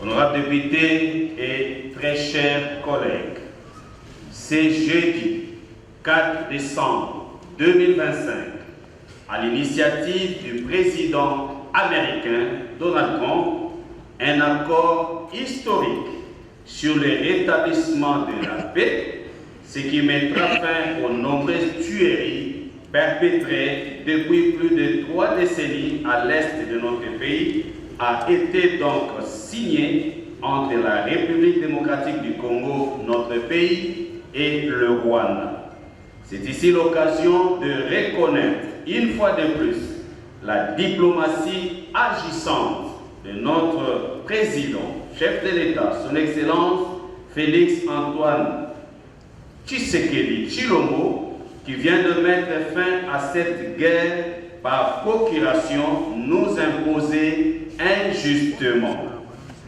Honorables députés et très chers collègues, c'est jeudi 4 décembre 2025, à l'initiative du président américain Donald Trump, un accord historique sur le rétablissement de la paix, ce qui mettra fin aux nombreuses tueries perpétrées depuis plus de 3 décennies à l'est de notre pays, a été donc signé entre la République démocratique du Congo, notre pays, et le Rwanda. C'est ici l'occasion de reconnaître une fois de plus la diplomatie agissante de notre président, chef de l'État, son Excellence Félix Antoine Tshisekedi Tshilombo, qui vient de mettre fin à cette guerre par procuration nous imposée injustement.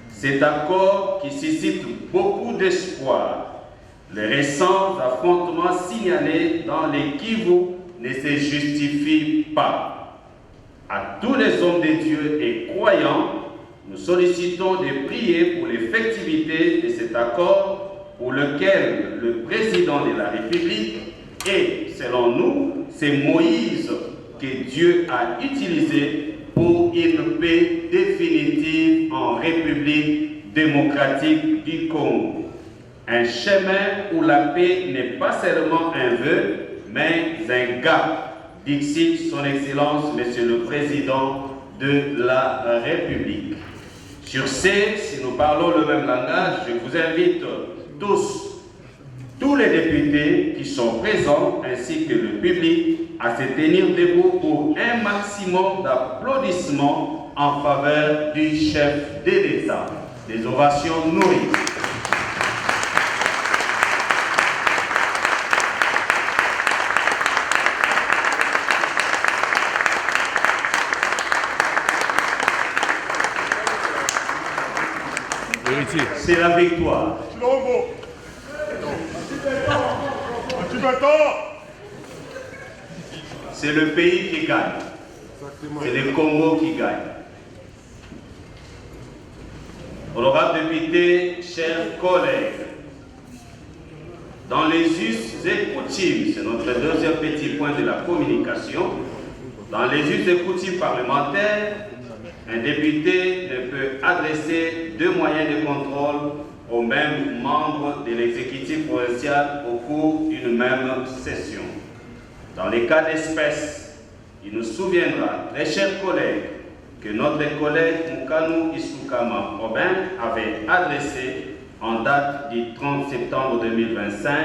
Cet accord qui suscite beaucoup d'espoir. Les récents affrontements signalés dans les Kivu ne se justifient pas. À tous les hommes de Dieu et croyants, nous sollicitons de prier pour l'effectivité de cet accord pour lequel le président de la République et, selon nous, c'est Moïse que Dieu a utilisé pour une paix définitive en République démocratique du Congo. Un chemin où la paix n'est pas seulement un vœu, mais un gap, dixit son Excellence, Monsieur le Président de la République. Sur ce, si nous parlons le même langage, je vous invite tous les députés qui sont présents, ainsi que le public, à se tenir debout pour un maximum d'applaudissements en faveur du chef de l'État. Des ovations nourries. C'est la victoire. C'est le pays qui gagne. C'est le Congo qui gagne. Honorables députés, chers collègues, dans les us et coutumes, c'est notre deuxième petit point de la communication, dans les us et coutumes parlementaires, un député ne peut adresser 2 moyens de contrôle aux mêmes membres de l'exécutif provincial au cours d'une même session. Dans les cas d'espèce, il nous souviendra, très chers collègues, que notre collègue Moukanou Issoukama Robin avait adressé en date du 30 septembre 2025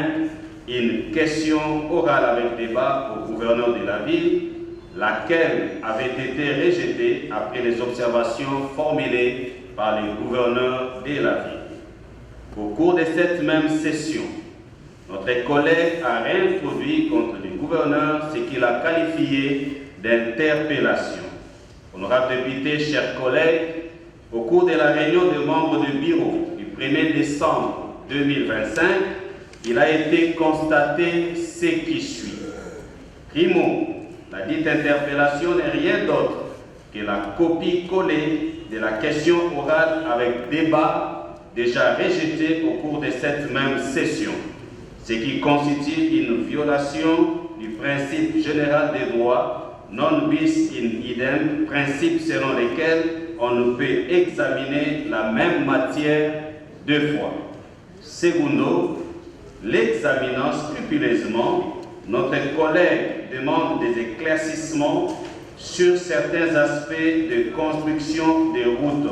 une question orale avec débat au gouverneur de la ville, laquelle avait été rejetée après les observations formulées par le gouverneur de la ville. Au cours de cette même session, notre collègue a réintroduit contre le gouverneur ce qu'il a qualifié d'interpellation. Honorables députés, chers collègues, au cours de la réunion des membres du bureau du 1er décembre 2025, il a été constaté ce qui suit. Primo, la dite interpellation n'est rien d'autre que la copie collée de la question orale avec débat déjà rejetée au cours de cette même session, ce qui constitue une violation du principe général des droits, non bis in idem, principe selon lequel on ne peut examiner la même matière 2 fois. Secondo, l'examinant scrupuleusement, notre collègue demande des éclaircissements sur certains aspects de construction des routes.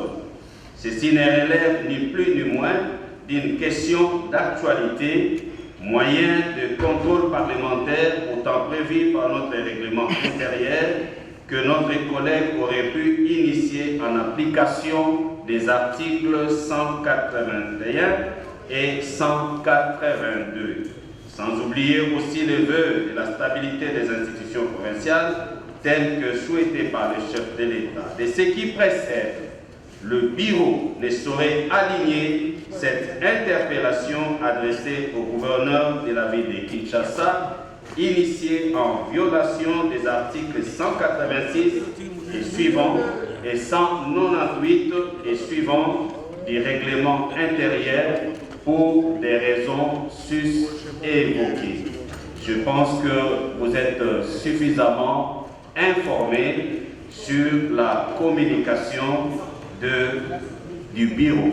Ceci ne relève ni plus ni moins d'une question d'actualité, moyen de contrôle parlementaire pourtant prévu par notre règlement intérieur que notre collègue aurait pu initier en application des articles 181 et 182. Sans oublier aussi le vœu de la stabilité des institutions provinciales telles que souhaitées par le chef de l'État. De ce qui précède, le bureau ne saurait aligner cette interpellation adressée au gouverneur de la ville de Kinshasa, initiée en violation des articles 186 et suivants et 198 et suivants du règlement intérieur pour des raisons sus-évoquées. Je pense que vous êtes suffisamment informés sur la communication du bureau.